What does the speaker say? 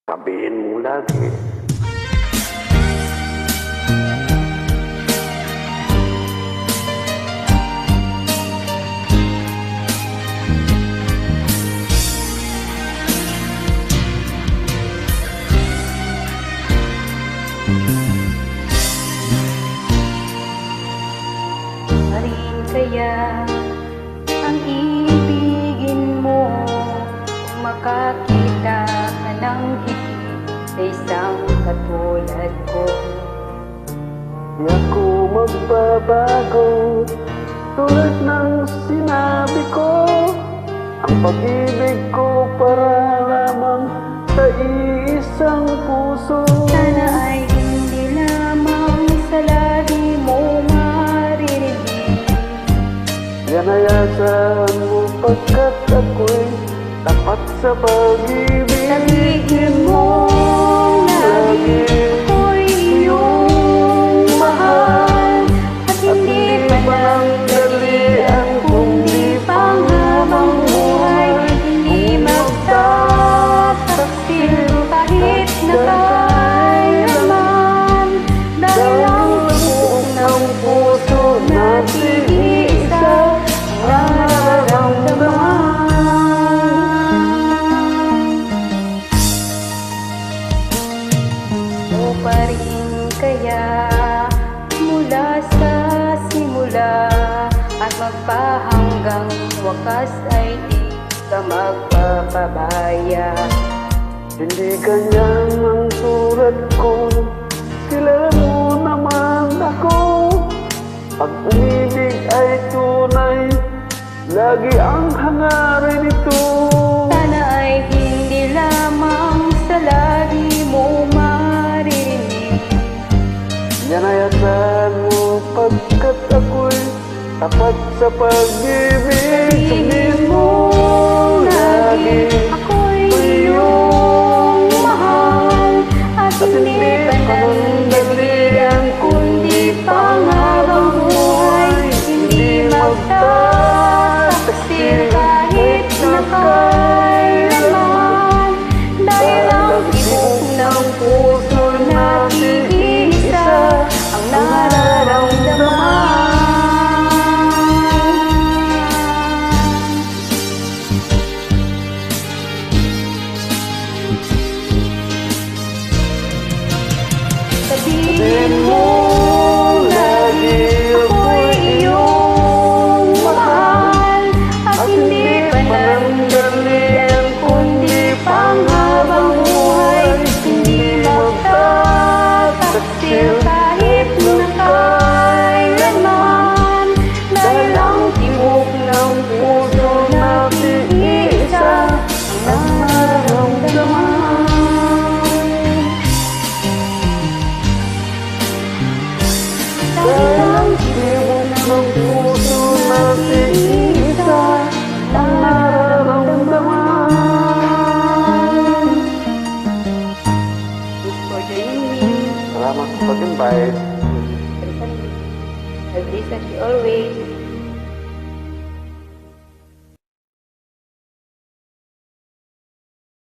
Sabihin mo lagi. Pa rin kaya ang ibigin mo kung makakita ka ng higit sa isang katulad ko? Di ako magbabago, tulad ng sinabi ko. Ang pag-ibig ko para lamang sa iisang puso. Sana ay hindi lamang sa lahi mo maririnig. Yanayasan mo pagkat ako'y tapat sa pag-ibig. Sabihin mo lagi ako'y iyong mahal, at hindi pa ng dalian kundi panghabang buhay. Hindi magtataksil kahit na kailanman, dahil ang buong ng puso natin isa ang nararamdaman. O pa rin kaya mula sa simula at magpahanggang wakas ay di ka magpapabaya. Hindi ganyan ang sulat ko, kilala mo naman ako. Pag umibig ay tunay, lagi ang hangarin ito. Sana ay hindi lamang sa lahi mo maririnig. Yanayasan mo pagkat ako'y tapat sa pag-ibig. Sabihin mo lagi ako'y iyong mahal, at hindi panandalian kundi panghabang buhay. Hindi magtataksil kahit na kailanman, dahil ang tibok ng puso natin isa ang nararamdaman. Sabihin mo lagi ako'y iyong mahal, at hindi panandalian kundi panghabang buhay. Hindi magtataksil kahit na kailanman, dahil ang tibok ng puso natin isa ang nararamdaman. Dahil ang tibok ng puso natin isa ang nararamdaman. Thanks for joining me. Salamat sa pag-invite. Like this as you always.